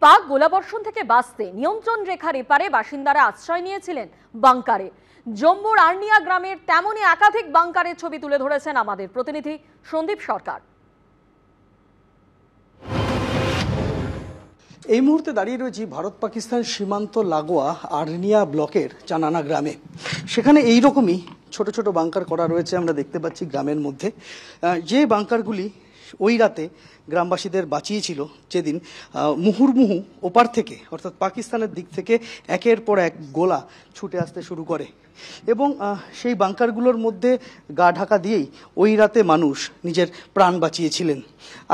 পাক গোলাবর্ষণ থেকে বাঁচতে নিয়ন্ত্রণ রেখার এপারে বাসিন্দারা আশ্রয় নিয়েছিলেন বাংকারে। জম্মুর আর্নিয়া গ্রামের তেমনই একাধিক বাংকারের ছবি তুলে ধরেছেন আমাদের প্রতিনিধি সন্দীপ সরকার। এই মুহূর্তে দাঁড়িয়ে রয়েছি ভারত পাকিস্তান সীমান্ত লাগোয়া আর্নিয়া ব্লকের চানানা গ্রামে। সেখানে এই রকমই ছোট ছোট বাংকার করা রয়েছে আমরা দেখতে পাচ্ছি গ্রামের মধ্যে। যে বাংকারগুলি ওই রাতে গ্রামবাসীদের বাঁচিয়েছিল, যেদিন মুহুর্মুহু ওপার থেকে অর্থাৎ পাকিস্তানের দিক থেকে একের পর এক গোলা ছুটে আসতে শুরু করে এবং সেই বাংকারগুলোর মধ্যে গা ঢাকা দিয়েই ওই রাতে মানুষ নিজের প্রাণ বাঁচিয়েছিলেন।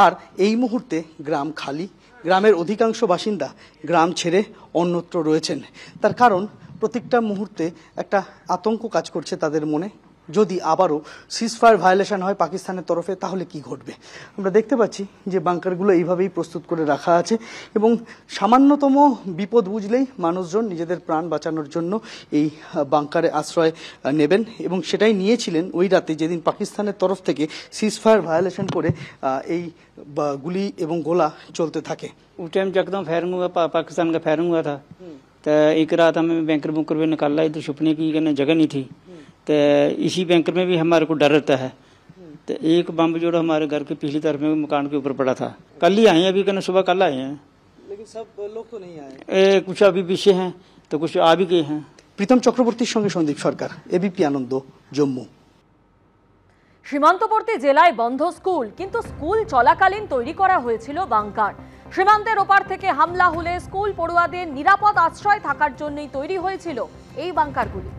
আর এই মুহূর্তে গ্রাম খালি, গ্রামের অধিকাংশ বাসিন্দা গ্রাম ছেড়ে অন্যত্র রয়েছেন। তার কারণ প্রত্যেকটা মুহূর্তে একটা আতঙ্ক কাজ করছে তাদের মনে, যদি আবারও সিজফায়ার ভায়োলেশন হয় পাকিস্তানের তরফে তাহলে কি ঘটবে। আমরা দেখতে পাচ্ছি যে বাংকারগুলো এইভাবেই প্রস্তুত করে রাখা আছে এবং সামান্যতম বিপদ বুঝলেই মানুষজন নিজেদের প্রাণ বাঁচানোর জন্য এই বাংকারে আশ্রয় নেবেন এবং সেটাই নিয়েছিলেন ওই রাতে, যেদিন পাকিস্তানের তরফ থেকে সিজফায়ার ভায়োলেশন করে এই গুলি এবং গোলা চলতে থাকে। उस टाइम एकदम फायरिंग हुआ, पाकिस्तान का फायरिंग हुआ था। तो एक रात हमें बैंकर बुंकर में निकाला है, तो छुपने की जगह नहीं थी। तो इसी बैंकर में भी हमारे को डर रहता है। तो एक बम जो हमारे घर के पिछली तरफ में मकान के ऊपर पड़ा था। कल ही आए हैं, अभी कहना सुबह कल आए हैं, लेकिन सब लोग तो नहीं आए। कुछ अभी पीछे हैं तो कुछ आ भी गए हैं। প্রীতম চক্রবর্তীর সঙ্গে সন্দীপ সরকার, এবিপি আনন্দ, জম্মু। সীমান্তবর্তী জেলায় বন্ধ স্কুল, কিন্তু স্কুল চলাকালীন তৈরি করা হয়েছিল বাংকার। সীমান্তের ওপার থেকে হামলা হলে স্কুল পড়ুয়াদের নিরাপদ আশ্রয় থাকার জন্যই তৈরি হয়েছিল এই বাংকারগুলি।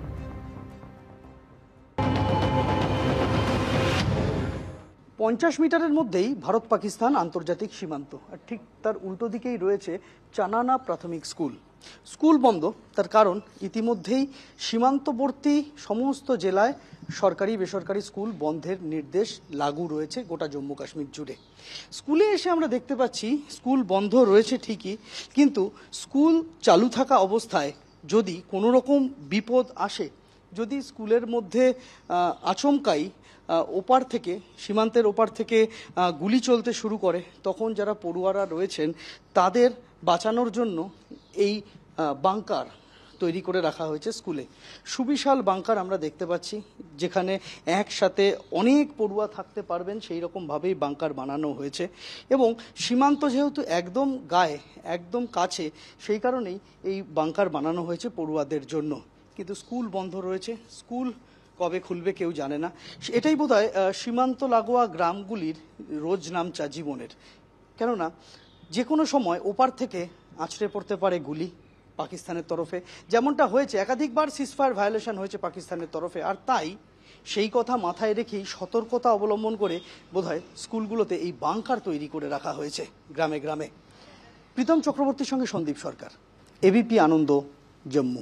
50 মিটারের মধ্যেই ভারত পাকিস্তান আন্তর্জাতিক সীমান্ত, আর ঠিক তার উল্টো দিকেই রয়েছে চানানা প্রাথমিক স্কুল। স্কুল বন্ধ, তার কারণ ইতিমধ্যেই সীমান্তবর্তী সমস্ত জেলায় সরকারি বেসরকারি স্কুল বন্ধের নির্দেশ লাগু রয়েছে গোটা জম্মু কাশ্মীর জুড়ে। স্কুলে এসে আমরা দেখতে পাচ্ছি স্কুল বন্ধ রয়েছে ঠিকই, কিন্তু স্কুল চালু থাকা অবস্থায় যদি কোনো রকম বিপদ আসে, যদি স্কুলের মধ্যে আচমকাই ওপার থেকে সীমান্তের ওপার থেকে গুলি চলতে শুরু করে, তখন যারা পড়ুয়ারা রয়েছেন তাদের বাঁচানোর জন্য এই বাংকার তৈরি করে রাখা হয়েছে স্কুলে। সুবিশাল বাংকার আমরা দেখতে পাচ্ছি, যেখানে একসাথে অনেক পড়ুয়া থাকতে পারবেন সেই রকমভাবেই বাংকার বানানো হয়েছে। এবং সীমান্ত যেহেতু একদম গায়ে, একদম কাছে, সেই কারণেই এই বাংকার বানানো হয়েছে পড়ুয়াদের জন্য। কিন্তু স্কুল বন্ধ রয়েছে, স্কুল কবে খুলবে কেউ জানে না। এটাই বোধহয় সীমান্ত লাগোয়া গ্রামগুলির রোজ নামচা জীবনের। কেননা যে কোনো সময় ওপার থেকে আছড়ে পড়তে পারে গুলি পাকিস্তানের তরফে, যেমনটা হয়েছে একাধিকবার সিজফায়ার ভায়োলেশন হয়েছে পাকিস্তানের তরফে। আর তাই সেই কথা মাথায় রেখেই সতর্কতা অবলম্বন করে বোধহয় স্কুলগুলোতে এই বাংকার তৈরি করে রাখা হয়েছে গ্রামে গ্রামে। প্রীতম চক্রবর্তীর সঙ্গে সন্দীপ সরকার, এবিপি আনন্দ, জম্মু।